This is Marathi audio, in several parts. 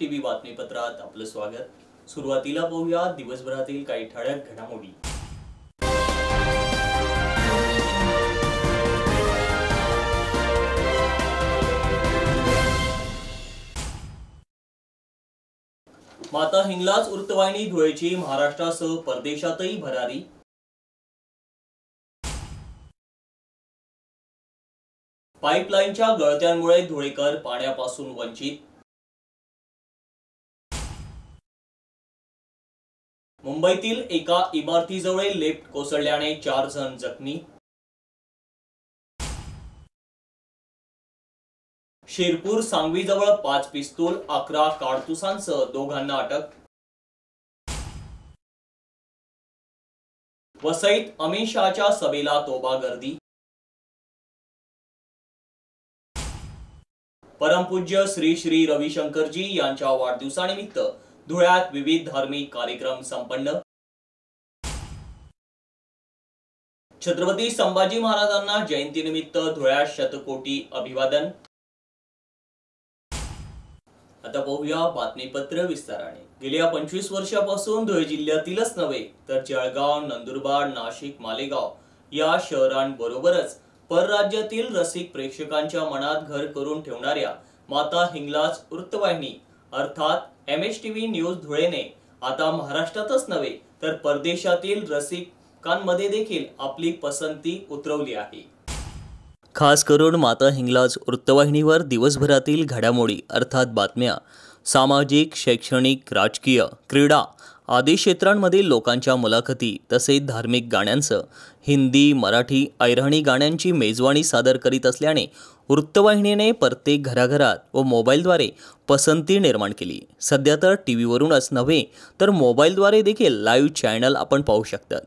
टीव्ही बातमीपत्रात आपलं स्वागत। सुरुवातीला पाहूया दिवसभरातील काही ठळक घडामोडी। माता हिंगलाज वृत्तवाहिनी धुळेची महाराष्ट्रासह परदेशातही भरारी। पाईपलाईनच्या गळत्यांमुळे धुळेकर पाण्यापासून वंचित। मुंबईतील एका इमारतीजवळ लिफ्ट कोसळल्याने 4 जण जखमी। शिरपूर सांगवीजवळ 5 पिस्तूल 11 कारतुसांसह 2 जणांना अटक। वसईत अमित शहाच्या सभेला तोबा गर्दी। परमपूज्य श्री श्री रविशंकरजी यांच्या वाढदिवसानिमित्त धुळ्यात विविध धार्मिक कार्यक्रम संपन्न। छत्रपती संभाजी महाराजांना जयंतीनिमित्त धुळ्यात शतकोटी अभिवादन। आता पाहूया बातमीपत्र विस्ताराने। गेल्या 25 वर्षापासून धुळे जिल्ह्यातीलच नव्हे तर जळगाव, नंदुरबार, नाशिक, मालेगाव या शहरांबरोबरच परराज्यातील रसिक प्रेक्षकांच्या मनात घर करून ठेवणाऱ्या माता हिंगलाज वृत्तवाहिनी अर्थात MHTV न्यूज धुळेने आता महाराष्ट्रातच नव्हे तर परदेशातील रसिकांमध्ये देखील आपली पसंती उतरवली आहे। खास करून माता हिंगलाज वृत्तवाहिनीवर दिवसभरातील घडामोडी अर्थात बातम्या, सामाजिक, शैक्षणिक, राजकीय, क्रीडा आदी क्षेत्रांमधील लोकांच्या मुलाखती तसेच धार्मिक गाण्यांसह हिंदी, मराठी, अहिराणी गाण्यांची मेजवानी सादर करीत असल्याने वृत्तवाहिनीने प्रत्येक घराघरात व मोबाईलद्वारे पसंती निर्माण केली। सध्या तर टीव्हीवरूनच नव्हे तर मोबाईलद्वारे देखील लाईव्ह चॅनल आपण पाहू शकतात।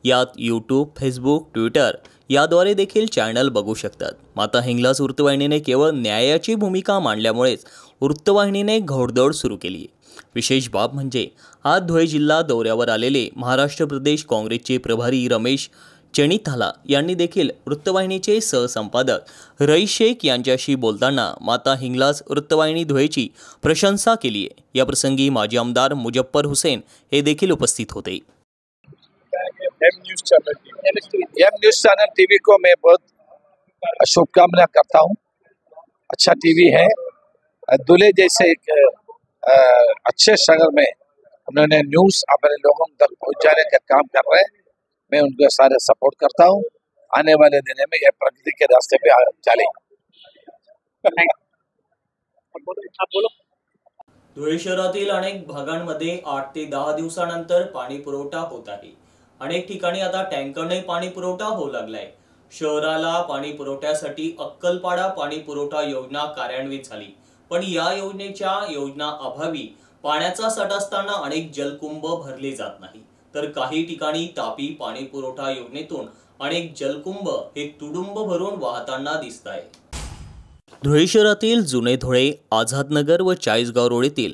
यात यूट्यूब, फेसबुक, ट्विटर याद्वारे देखील चॅनल बघू शकतात। माता हिंगलाज वृत्तवाहिनीने केवळ न्यायाची भूमिका मांडल्यामुळेच वृत्तवाहिनीने घोडदौड सुरू केली। विशेष बाब म्हणजे आज धुळे जिल्हा दौऱ्यावर आलेले महाराष्ट्र प्रदेश काँग्रेसचे प्रभारी रमेश चेनिथाला यांनी देखील वृत्तवाहिनीचे सहसंपादक रईस शेख यांच्याशी बोलताना माता हिंगलाज वृत्तवाहिनी धुळेची प्रशंसा केली आहे। या प्रसंगी माजी आमदार मुजफ्फर हुसैन हे देखील उपस्थित होते। एम न्यूज़ चैनल टीवी को मैं बहुत शुभकामना करता हूँ। अच्छा टीवी है। धुले जैसे एक अच्छे शहर में उन्होंने न्यूज़ अपने लोगों तक पहुँचाने का काम कर रहे हैं। मैं उनको सारे सपोर्ट करता हूँ। आने वाले दिनों में ये प्रगति के रास्ते पे चलेंगे। धुळे शहरातील अनेक भागांमध्ये 8 ते 10 दिवसानंतर पाणी पुरवठा होत आहे। अनेक ठिकाणी आता टँकरने पाणी पुरवठा होऊ लागलाय। शहराला पाणी पुरवठ्यासाठी अक्कलपाडा पाणी पुरवठा योजना कार्यान्वित झाली, पण या योजनेच्या योजना अभावी पाण्याचा साठा असताना अनेक जलकुंभ भरले जात नाही, तर काही ठिकाणी तापी पाणी पुरवठा योजनेतून अनेक जलकुंभ हे तुडुंब भरून वाहताना दिसत आहे। धुळे शहरातील जुने धुळे, आझादनगर व चाळीसगाव रोड येथील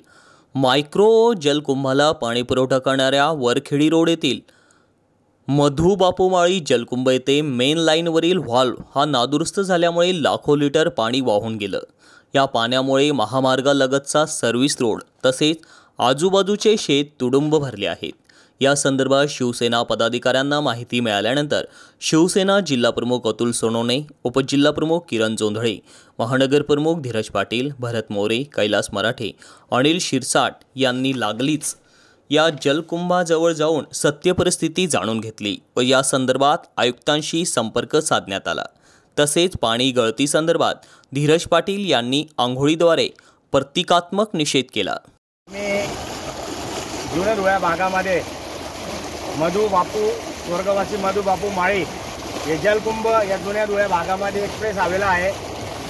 मायक्रो जलकुंभाला पाणी पुरवठा करणाऱ्या वरखेडी रोड येथील मधु बापूमाळी जलकुंभ येथे मेन लाईनवरील व्हॉल्व्ह हा नादुरुस्त झाल्यामुळे लाखो लिटर पाणी वाहून गेलं। या पाण्यामुळे महामार्गालगतचा सर्व्हिस रोड तसेच आजूबाजूचे शेत तुडुंब भरले आहेत। या संदर्भात शिवसेना पदाधिकाऱ्यांना माहिती मिळाल्यानंतर शिवसेना जिल्हाप्रमुख अतुल सोनवणे, उपजिल्हाप्रमुख किरण जोंधळे, महानगर प्रमुख धीरज पाटील, भरत मोरे, कैलास मराठे, अनिल शिरसाट यांनी लागलीच या जलकुंभाजवळ जाऊन सत्य परिस्थिती जाणून घेतली व या संदर्भात आयुक्तांशी संपर्क साधण्यात आला। तसेच पाणी गळती संदर्भात धीरज पाटील यांनी आंघोळीद्वारे प्रतिकात्मक निषेध केला। जुने धुळे भागामध्ये मधु बापू स्वर्गवासी मधु बापू माळी हे जलकुंभ या जुन्या धुळे भागामध्ये एक्सप्रेस आलेला आहे।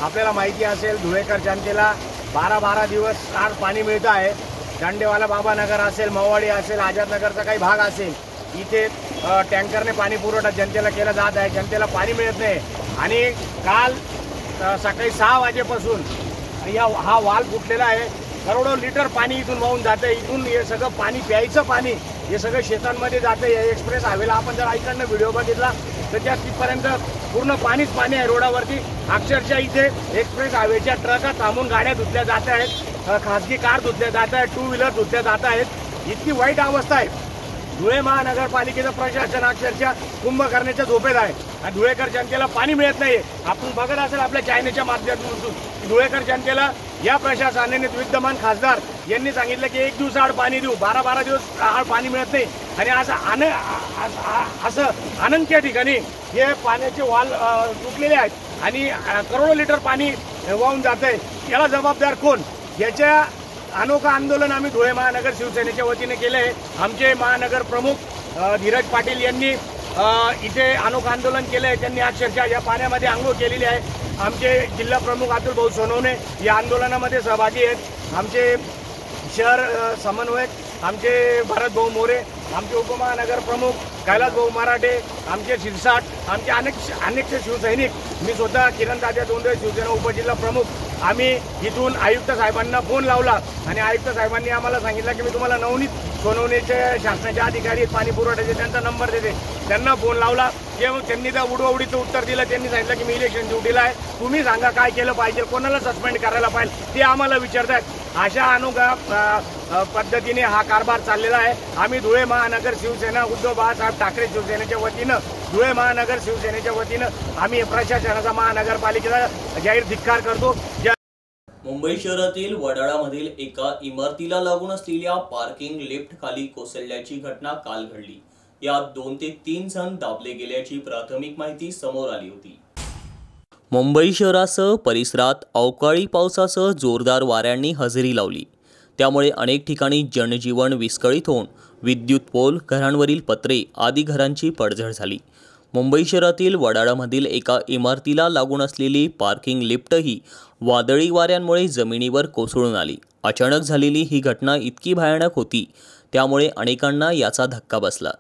आपल्याला माहिती असेल धुळेकर जनतेला 12 दिवस आड पाणी मिळतं आहे। दांडेवाला बाबा नगर असेल, मवाडी असेल, आझादनगरचा काही भाग असेल, इथे टँकरने पाणी पुरवठा जनतेला केला जात आहे। जनतेला पाणी मिळत नाही आणि काल सकाळी 6 वाजेपासून हा वाल फुटलेला आहे। करोडो लिटर पाणी इथून वाहून जाते। इथून हे सगळं पाणी, प्यायचं पाणी हे सगळं शेतांमध्ये जाते। एक्सप्रेस हायवेला आपण जर ऐकडनं व्हिडिओ बघितला तर त्या तिथपर्यंत पूर्ण पाणीच पाणी आहे रोडावरती। अक्षरशः इथे एक्सप्रेस हायवेच्या ट्रका थांबून गाड्या धुतल्या जात आहेत। खासगी कार धुतल्या जात आहेत, टू व्हीलर धुतल्या जात आहेत. इतकी वाईट अवस्था आहे. धुळे महानगरपालिकेचं प्रशासन अक्षरशः कुंभकर्णाच्या झोपेत आहे आणि धुळेकर जनतेला पाणी मिळत नाही. आपण बघत असेल आपल्या चॅनेलच्या माध्यमातून धुळेकर जनतेला या प्रशासनाने विद्यमान खासदार यांनी सांगितलं की 1 दिवसाआड पाणी देऊ, 12 दिवस आड पाणी मिळत नाही. आणि असं अनंत ठिकाणी हे पाण्याचे वाल तुटलेले आहेत आणि करोडो लिटर पाणी वाहून जात आहे. याला जबाबदार कोण? याच्या अनोखा आंदोलन आम्ही धुळे महानगर शिवसेनेच्या वतीने केले आहे. आमचे महानगर प्रमुख धीरज पाटील यांनी इथे अनोखा आंदोलन केलं आहे. त्यांनी अक्षरशः या पाण्यामध्ये अंघोळ केलेली आहे. आमचे जिल्हा प्रमुख अतुल भाऊ सोनवणे या आंदोलनामध्ये सहभागी आहेत. आमचे शहर समन्वयक आमचे भरत भाऊ मोरे, आमचे उपमहानगर प्रमुख कैलास भाऊ मराठे, आमचे शिरसाट, आमचे अनेक शिवसैनिक, मी स्वतः किरण तात्या दोंडे शिवसेना उपजिल्हा प्रमुख. आम्ही इथून आयुक्त साहेबांना फोन लावला आणि आयुक्त साहेबांनी आम्हाला सांगितलं की मी तुम्हाला नवनीत सोनवणेचे शासनाचे अधिकारी पाणी पुरवठ्याचे त्यांचा नंबर देते. त्यांना फोन लावला तेव्हा त्यांनी त्या उडवडीचं उत्तर दिलं. त्यांनी सांगितलं की मी इलेक्शन ड्युटीला आहे, तुम्ही सांगा काय केलं पाहिजे, कोणाला सस्पेंड करायला पाहिजे ते आम्हाला विचारतात. अशा अनोखा पद्धतीने हा कारभार चाललेला आहे. आम्ही धुळे महानगर शिवसेना उद्धव बाळासाहेब ठाकरे शिवसेनेच्या वतीनं, धुळे महानगर शिवसेनेच्या वतीनं आम्ही प्रशासनाचा महानगरपालिकेचा जाहीर धिक्कार करतो. मुंबई शहरातील वडाळामधील एका इमारतीला लागून असलेल्या पार्किंग लिफ्ट खाली कोसळल्याची घटना काल घडली. यात 2 ते 3 जण दाबले गेल्याची प्राथमिक माहिती समोर आली होती. मुंबई शहरासह परिसरात अवकाळी पावसासह जोरदार वाऱ्यांनी हजेरी लावली. त्यामुळे अनेक ठिकाणी जनजीवन विस्कळीत होऊन विद्युत पोल, घरांवरील पत्रे आदी घरांची पडझड झाली. मुंबई शहरातील वडाळामधील एका इमारतीला लागून असलेली पार्किंग लिफ्टही वादळी वाऱ्यांमुळे जमिनीवर कोसळून आली. अचानक झालेली ही घटना इतकी भयानक होती त्यामुळे अनेकांना याचा धक्का बसला.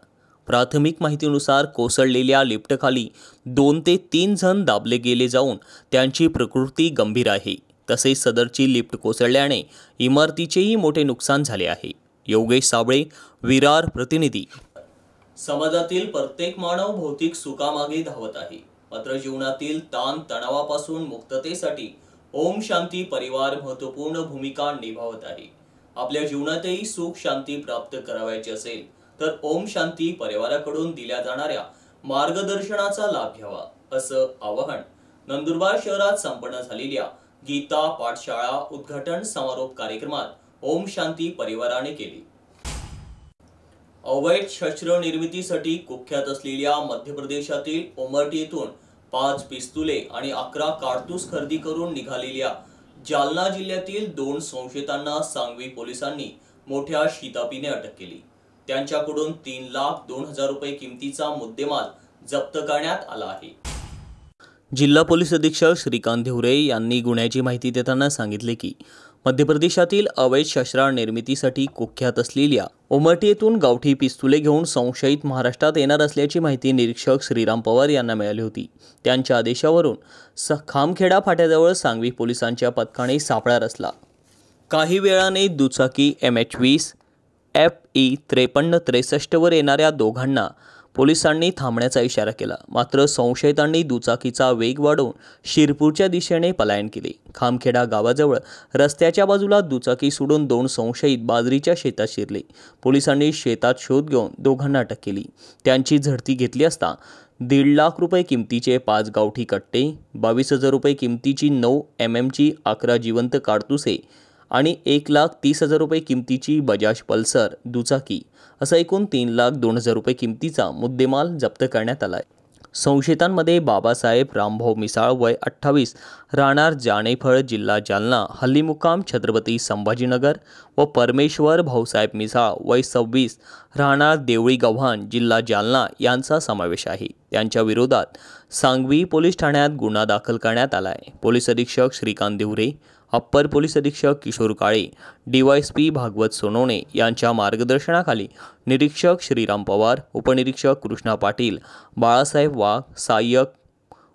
प्राथमिक माहितीनुसार कोसळलेल्या लिफ्टखाली 2 ते 3 जण दाबले गेले जाऊन त्यांची प्रकृती गंभीर आहे. तसेच सदरची लिफ्ट कोसळल्याने इमारतीचेही मोठे नुकसान झाले आहे. योगेश साबळे, विरार प्रतिनिधी. समाजातील प्रत्येक मानव भौतिक सुखामागे धावत आहे, मात्र जीवनातील ताण तणावापासून मुक्ततेसाठी ओम शांती परिवार महत्त्वपूर्ण भूमिका निभावत आहे. आपल्या जीवनातही सुख शांती प्राप्त करावयाची असेल तर ओम शांती परिवाराकडून दिल्या जाणाऱ्या मार्गदर्शनाचा लाभ घ्यावा, असं आवाहन नंदुरबार शहरात संपन्न झालेल्या गीता पाठशाळा उद्घाटन समारोप कार्यक्रमात ओम शांती परिवाराने केले. अवैध शस्त्र निर्मितीसाठी कुख्यात असलेल्या मध्य प्रदेशातील उमरठी येथून 5 पिस्तुले आणि 11 कारतूस खरेदी करून निघालेल्या जालना जिल्ह्यातील 2 संशयितांना सांगवी पोलिसांनी मोठ्या शिताफीने अटक केली. त्यांच्याकडून 3,02,000 रुपये किमतीचा मुद्देमाल जप्त करण्यात आला आहे. जिल्हा पोलीस अधीक्षक श्रीकांत धिवरे यांनी गुन्ह्याची माहिती देताना सांगितले की मध्य प्रदेशातील अवैध शस्त्र निर्मितीसाठी कुख्यात असलेल्या उमरठी येथून गावठी पिस्तुले घेऊन संशयित महाराष्ट्रात येणार असल्याची माहिती निरीक्षक श्रीराम पवार यांना मिळाली होती. त्यांच्या आदेशावरून खामखेडा फाट्याजवळ सांगवी पोलिसांच्या पथकाने सापळा रचला. काही वेळाने दुचाकी MH20 FE 5363 वर येणाऱ्या दोघांना पोलिसांनी थांबण्याचा इशारा केला. मात्र संशयितांनी दुचाकीचा वेग वाढवून शिरपूरच्या दिशेने पलायन केले. खामखेडा गावाजवळ रस्त्याच्या बाजूला दुचाकी सोडून 2 संशयित बाजरीच्या शेतात शिरले. पोलिसांनी शेतात शोध घेऊन दोघांना अटक केली. त्यांची झडती घेतली असता 1.5 लाख रुपये किमतीचे 5 गावठी कट्टे, 22,000 रुपये किमतीची 9 mm 11 जिवंत कारतुसे आणि 1,30,000 रुपये किमतीची बजाज पल्सर दुचाकी असा एकूण 3,02,000 रुपये किमतीचा मुद्देमाल जप्त करण्यात आला आहे. संशयितांमध्ये बाबासाहेब रामभाऊ मिसाळ वय 28 राहणार जानेफळ जिल्हा जालना हल्ली मुक्काम छत्रपती संभाजीनगर व परमेश्वर भाऊसाहेब मिसाळ वय 26 राहणार देवळी गव्हाण जिल्हा जालना यांचा समावेश आहे. त्यांच्या विरोधात सांगवी पोलीस ठाण्यात गुन्हा दाखल करण्यात आला आहे. पोलीस अधीक्षक श्रीकांत धिवरे, अप्पर पोलीस अधीक्षक किशोर काळे, DYSP भागवत सोनवणे यांच्या मार्गदर्शनाखाली निरीक्षक श्रीराम पवार, उपनिरीक्षक कृष्णा पाटील, बाळासाहेब वाघ, सहाय्यक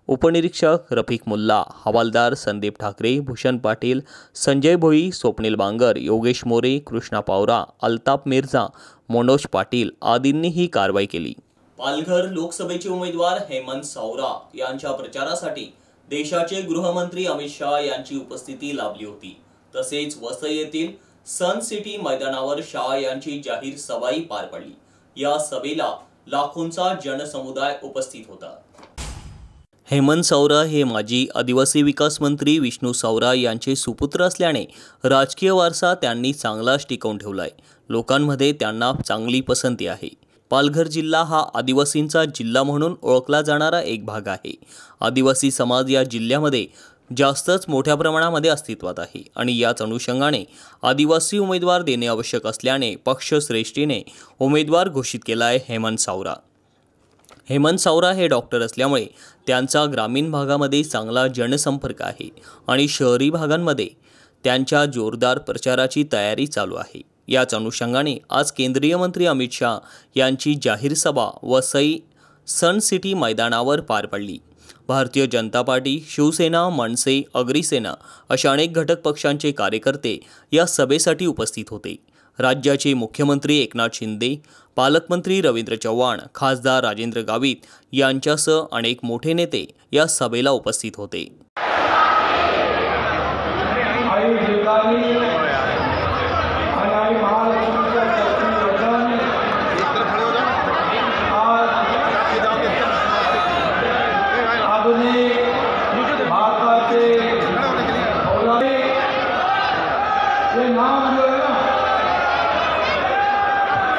उपनिरीक्षक रफिक मुल्ला, हवालदार संदीप ठाकरे, भूषण पाटील, संजय भोई, स्वप्नील बांगर, योगेश मोरे, कृष्णा पावरा, अल्ताफ मिर्झा, मनोज पाटील आदींनी ही कारवाई केली. पालघर लोकसभेचे उमेदवार हेमंत सावरा यांच्या प्रचारासाठी देशाचे गृहमंत्री अमित शाह यांची उपस्थिती लाभली होती. तसेच वसई येथील सन सिटी मैदानावर शाह यांची जाहीर सभाही पार पडली। या सभेला लाखोंचा जनसमुदाय उपस्थित होता। हेमंत सावरा हे माजी आदिवासी विकास मंत्री विष्णू सावरा यांचे सुपुत्र असल्याने राजकीय वारसा त्यांनी चांगलाच टिकवून ठेवलाय। लोकांमध्ये त्यांना चांगली पसंती आहे। पालघर जिल्हा हा आदिवासींचा जिल्हा म्हणून ओळखला जाणारा एक भाग आहे। आदिवासी समाज या जिल्ह्यामध्ये जास्तच मोठ्या प्रमाणामध्ये अस्तित्वात आहे आणि याच अनुषंगाने आदिवासी उमेदवार देणे आवश्यक असल्याने पक्षश्रेष्ठीने उमेदवार घोषित केला आहे हेमंत सावरा। हेमंत सावरा हे डॉक्टर असल्यामुळे त्यांचा ग्रामीण भागामध्ये चांगला जनसंपर्क आहे आणि शहरी भागांमध्ये त्यांच्या जोरदार प्रचाराची तयारी चालू आहे। याच अनुषंगाने आज केंद्रीय मंत्री अमित शाह यांची जाहीर सभा वसई सन सिटी मैदानावर पार पडली। भारतीय जनता पार्टी, शिवसेना, मनसे, अग्रिसेना अशा अनेक घटक पक्षांचे कार्यकर्ते या सभेसाठी उपस्थित होते। राज्याचे मुख्यमंत्री एकनाथ शिंदे, पालकमंत्री रवींद्र चव्हाण, खासदार राजेंद्र गावित यांच्यासह अनेक मोठे नेते या सभेला उपस्थित होते।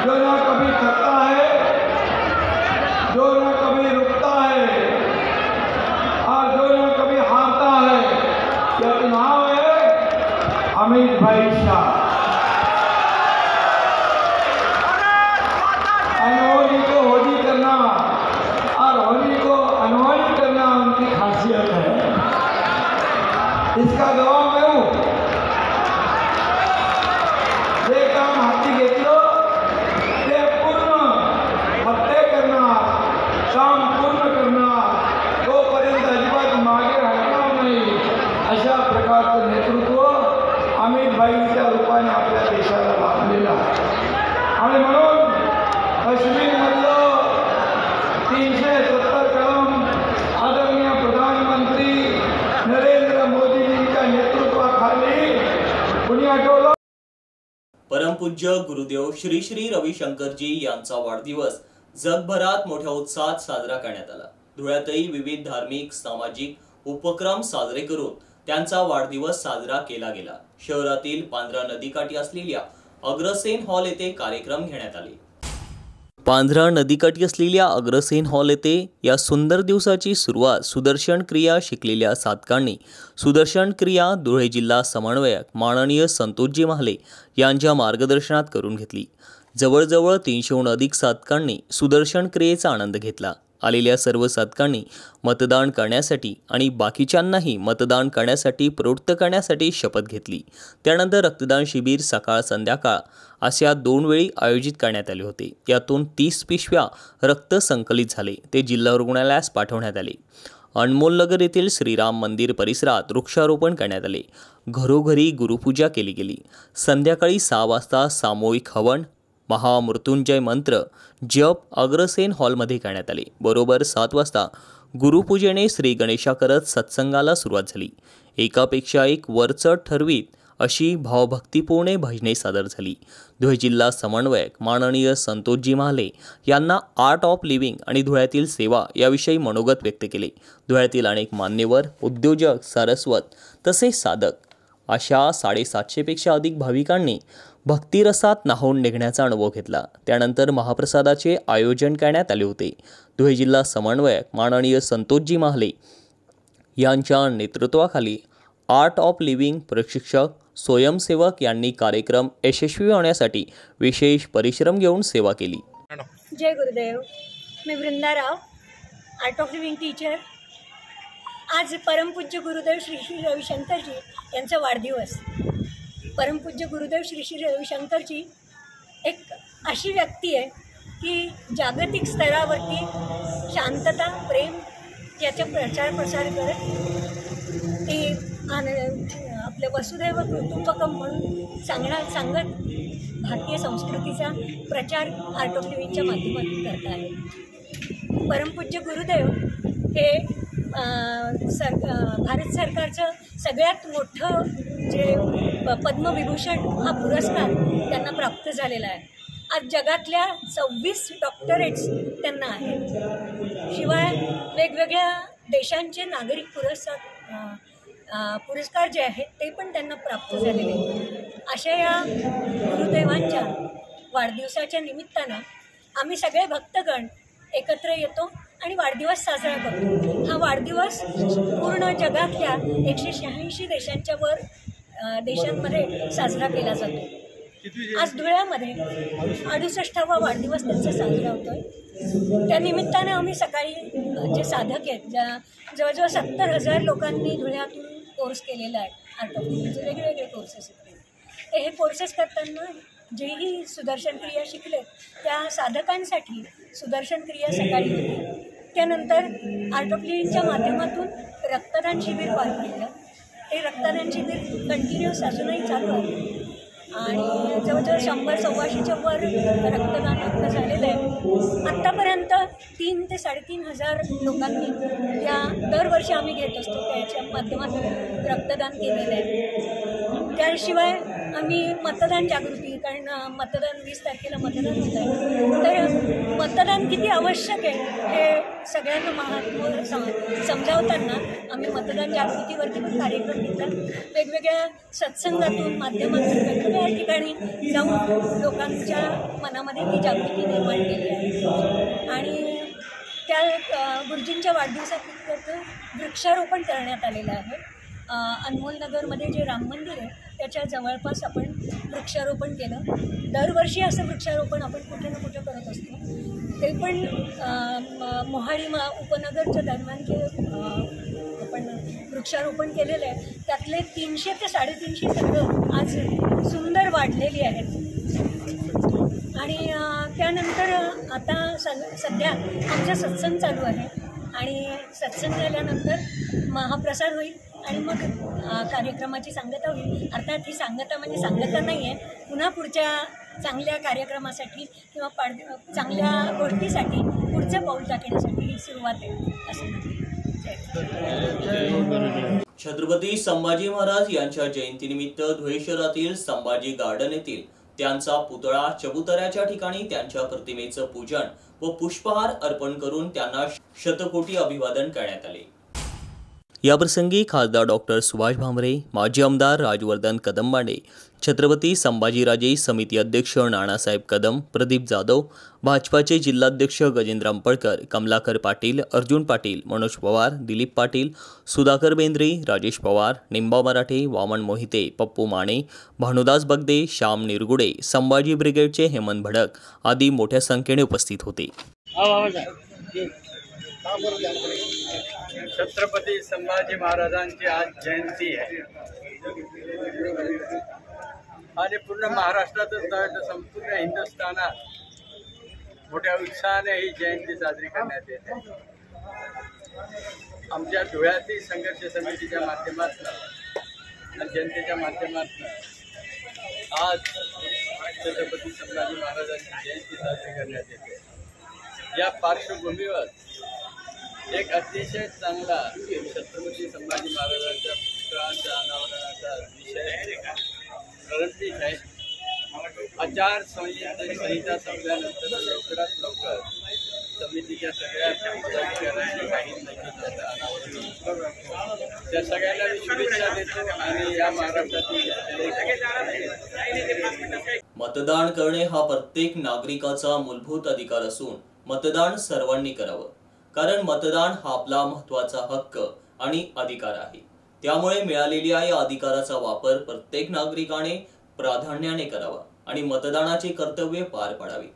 जो ना कभी थकता है, जो ना कभी रुकता है और जो ना कभी हारता है, यह नाम है अमित भाई शाह। अनहोनी को होनी करना और होनी को अनहोनी करना उनकी खासियत है। इसका गवाह मैं हूँ। जे काम हाती घेतलं ते पूर्ण फत्ते करणार, काम पूर्ण करणार, तोपर्यंत अजिबात मागे हटणार नाही, अशा प्रकारचं नेतृत्व अमित भाईंच्या रूपाने आपल्या देशाला लाभलेलं आहे। आणि म्हणून काश्मीरमधलं 370 कलम आदरणीय प्रधानमंत्री नरेंद्र मोदीजींच्या नेतृत्वाखाली कुणी हटवलं? परमपूज्य गुरुदेव श्री श्री रविशंकरजी यांचा वाढदिवस जगभरात मोठ्या उत्साहात साजरा करण्यात आला। धुळ्यातही विविध धार्मिक सामाजिक उपक्रम साजरे करून त्यांचा वाढदिवस साजरा केला गेला। शहरातील पांढरा नदीकाठी असलेल्या अग्रसेन हॉल येथे कार्यक्रम घेण्यात आले। पांढरा नदीकाठी असलेल्या अग्रसेन हॉल येथे या सुंदर दिवसाची सुरुवात सुदर्शन क्रिया शिकलेल्या साधकांनी सुदर्शन क्रिया धुळे जिल्हा समन्वयक माननीय संतोषजी महाले यांच्या मार्गदर्शनात करून घेतली। जवळजवळ 300हून अधिक साधकांनी सुदर्शन क्रियेचा आनंद घेतला। आलेल्या सर्व साधकांनी मतदान करण्यासाठी आणि बाकीच्यांनाही मतदान करण्यासाठी प्रवृत्त करण्यासाठी शपथ घेतली। त्यानंतर रक्तदान शिबिर सकाळ संध्याकाळ अशा 2 वेळी आयोजित करण्यात आले होते। यातून 30 पिशव्या रक्त संकलित झाले, ते जिल्हा रुग्णालयास पाठवण्यात आले। अनमोलनगर येथील श्रीराम मंदिर परिसरात वृक्षारोपण करण्यात आले। घरोघरी गुरुपूजा केली गेली। संध्याकाळी 6 वाजता सामूहिक हवन महामृत्युंजय मंत्र जप अग्रसेन हॉलमध्ये करण्यात आले। बरोबर 7 वाजता गुरुपूजेने श्री गणेशा करत सत्संगाला सुरुवात झाली। एकापेक्षा एक वरचढ ठरवीत अशी भावभक्तीपूर्ण भजने सादर झाली। धुळे जिल्हा समन्वयक माननीय संतोषजी महाले यांना आर्ट ऑफ लिव्हिंग आणि धुळ्यातील सेवा याविषयी मनोगत व्यक्त केले। धुळ्यातील अनेक मान्यवर, उद्योजक, सारस्वत तसेच साधक अशा 750 पेक्षा अधिक भाविकांनी भक्तिरसात न्हाऊन निघण्याचा अनुभव घेतला। त्यानंतर महाप्रसादाचे आयोजन करण्यात आले होते। धुळे जिल्हा समन्वयक माननीय संतोषजी महाले यांच्या नेतृत्वाखाली आर्ट ऑफ लिव्हिंग प्रशिक्षक स्वयंसेवक यांनी कार्यक्रम यशस्वी होण्यासाठी विशेष परिश्रम घेऊन सेवा केली। जय गुरुदेव। मी वृंदाराव, आर्ट ऑफ लिव्हिंग टीचर। आज परमपूज्य गुरुदेव श्री श्री रविशंकरजी यांचा वाढदिवस। परमपूज्य गुरुदेव श्री श्री रविशंकरजी एक अशी व्यक्ती आहे की जागतिक स्तरावरती शांतता, प्रेम याचा प्रचार प्रसार करत ते आपल्या वसुदैव कुटुंबकम म्हणून सांगत भारतीय संस्कृतीचा प्रचार आर्ट ऑफ लिव्हिंगच्या माध्यमातून करत आहे। परमपूज्य गुरुदेव हे भारत सरकारचं सगळ्यात मोठं जे पद्मविभूषण हा पुरस्कार त्यांना प्राप्त झालेला आहे. आज जगातल्या 26 डॉक्टरेट्स त्यांना आहेत. शिवाय वेगवेगळ्या देशांचे नागरिक पुरस्कार जे आहेत ते पण त्यांना प्राप्त झालेले आहेत. अशा या गुरुदेवांच्या वाढदिवसाच्या निमित्तानं आम्ही सगळे भक्तगण एकत्र येतो आणि वाढदिवस साजरा करतो. हा वाढदिवस पूर्ण जगातल्या 186 देशांच्या वर देशांमध्ये साजरा केला जातो. आज धुळ्यामध्ये 68वा वाढदिवस त्यांचा साजरा होतोय. त्या निमित्तानं आम्ही सकाळी जे साधक आहेत, जवळजवळ 70,000 लोकांनी धुळ्यातून कोर्स केलेला आहे. आर्ट ऑफ लिव्हिंगचे वेगवेगळे कोर्सेस आहेत. हे कोर्सेस करताना जेही सुदर्शन क्रिया शिकले त्या साधकांसाठी सुदर्शन क्रिया सकाळी होती. त्यानंतर आर्ट ऑफ लिव्हिंगच्या माध्यमातून रक्तदान शिबिर पार पडलं. ते रक्तदान शिबिर कंटिन्युअस अजूनही चालू आहे आणि जवळजवळ 100-125च्या वर रक्तदान आता झालेलं आहे. आत्तापर्यंत 3,000 ते 3,500 लोकांनी या दरवर्षी आम्ही घेत असतो त्याच्या माध्यमातून रक्तदान केलेलं आहे. त्याशिवाय आम्ही मतदान जागृती, कारण मतदान 20 तारखेला मतदान होत आहे, तर मतदान किती आवश्यक आहे हे सगळ्यांना महात्मा समजावताना आम्ही मतदान जागृतीवरती पण कार्यक्रम घेतात. वेगवेगळ्या सत्संगातून माध्यमातून वेगवेगळ्या ठिकाणी जाऊन लोकांच्या मनामध्ये ती जागृती निर्माण केली आहे. आणि त्या गुरुजींच्या वाढदिवसानिमित्त वृक्षारोपण करण्यात आलेलं आहे. अनमोलनगरमध्ये जे राम मंदिर आहे त्याच्या जवळपास आपण वृक्षारोपण केलं. दरवर्षी असं वृक्षारोपण आपण कुठे ना कुठे करत असतो. ते पण मोहाडी उपनगरच्या दरम्यान जे आपण वृक्षारोपण केलेलं आहे त्यातले 300 ते 350 झाडं आज सुंदर वाढलेली आहेत. आणि त्यानंतर आता सध्या आमचा सत्संग चालू आहे आणि सत्संग झाल्यानंतर महाप्रसाद होईल आणि मग कार्यक्रमाची सांगता होईल. अर्थात ही सांगता म्हणजे सांगता नाही आहे, पुन्हा पुढच्या चांगल्या कार्यक्रमासाठी किंवा चांगल्या गोष्टीसाठी पुढचं पाऊल टाकण्यासाठी ही सुरुवात आहे असं. छत्रपती संभाजी महाराज यांच्या जयंतीनिमित्त धुळे शहरातील संभाजी गार्डन येथील त्यांचा पुतळा चबुतऱ्याच्या ठिकाणी त्यांच्या प्रतिमेचं पूजन व पुष्पहार अर्पण करून त्यांना शतकोटी अभिवादन करण्यात आले. याप्रसंगी खासदार डॉक्टर सुभाष भामरे, माजी आमदार राजवर्धन कदमबांडे, छत्रपती संभाजीराजे समिती अध्यक्ष नानासाहेब कदम, प्रदीप जाधव, भाजपाचे जिल्हाध्यक्ष गजेंद्र अंपळकर, कमलाकर पाटील, अर्जुन पाटील, मनोज पवार, दिलीप पाटील, सुधाकर बेंद्रे, राजेश पवार, निंबा मराठे, वामन मोहिते, पप्पू माने, भानुदास बगदे, श्याम निरगुडे, संभाजी ब्रिगेडचे हेमंत भडक आदी मोठ्या संख्येने उपस्थित होते. छत्रपती संभाजी महाराजांची आज जयंती आहे आणि पूर्ण महाराष्ट्रातच नव्हे तर संपूर्ण हिंदुस्थानात मोठ्या उत्साहाने ही जयंती साजरी करण्यात येते. आमच्या धुळ्यातील संघर्ष समितीच्या माध्यमातून आणि जनतेच्या माध्यमातून आज छत्रपती संभाजी महाराजांची जयंती साजरी करण्यात येते. या पार्श्वभूमीवर एक अतिशय चांगला छत्रपती संभाजी महाराजांच्या पुतळ्याच्या अनावरणाचा विषय प्रलंबित आहे. आचारसंहिता संपल्यानंतर लवकरात लवकर समितीच्या सगळ्या पदाधिकाऱ्यांनी काही त्या सगळ्यांना मी शुभेच्छा देतो आणि या महाराष्ट्रातील मतदान करणे हा प्रत्येक नागरिकाचा मूलभूत अधिकार असून मतदान सर्वांनी करावं, कारण मतदान हा आपला महत्त्वाचा हक्क आणि अधिकार आहे. त्यामुळे मिळालेल्या या अधिकाराचा वापर प्रत्येक नागरिकाने प्राधान्याने करावा आणि मतदानाचे कर्तव्य पार पाडावे.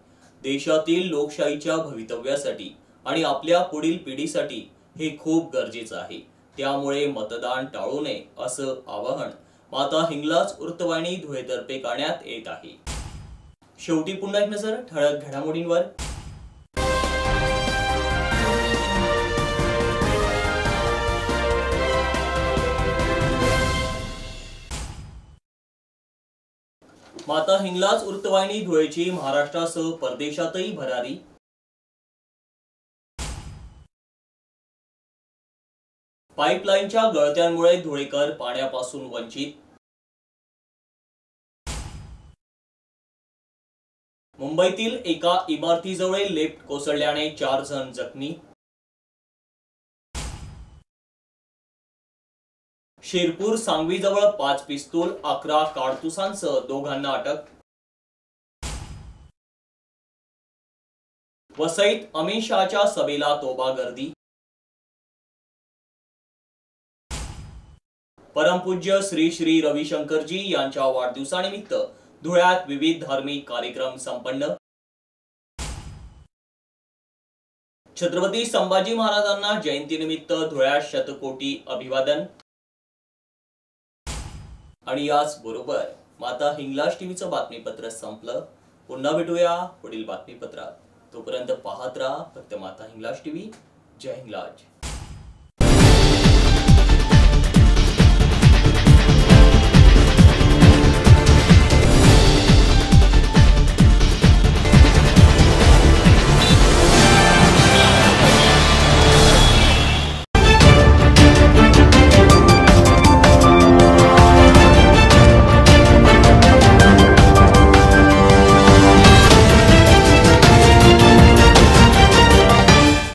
देशातील लोकशाहीच्या भवितव्यासाठी आणि आपल्या पुढील पिढीसाठी हे खूप गरजेचं आहे. त्यामुळे मतदान टाळू नये असं आवाहन माता हिंगलाज वृत्तवाहिनी धुळेतर्फे करण्यात येत आहे. शेवटी पुन्हा एक नजर ठळक घडामोडींवर. माता हिंगलाज वृत्तवाहिनी धुळेची महाराष्ट्रासह परदेशातही भरारी. पाईपलाईनच्या गळत्यांमुळे धुळेकर पाण्यापासून वंचित. मुंबईतील एका इमारतीजवळ लिफ्ट कोसळल्याने 4 जण जखमी. शिरपूर सांगवीजवळ 5 पिस्तूल 11 कारतुसांसह 2 जणांना अटक. वसईत अमित शहाच्या सभेला तोबा गर्दी. परमपूज्य श्री श्री रविशंकरजी यांच्या वाढदिवसानिमित्त धुळ्यात विविध धार्मिक कार्यक्रम संपन्न. छत्रपती संभाजी महाराजांना जयंतीनिमित्त धुळ्यात शतकोटी अभिवादन. आणि याच बरोबर माता हिंगलाज टीव्हीचं बातमीपत्र संपलं. पुन्हा भेटूया पुढील बातमीपत्रात. तोपर्यंत पाहत राहा फक्त माता हिंगलाज टीव्ही. जय हिंगलाज.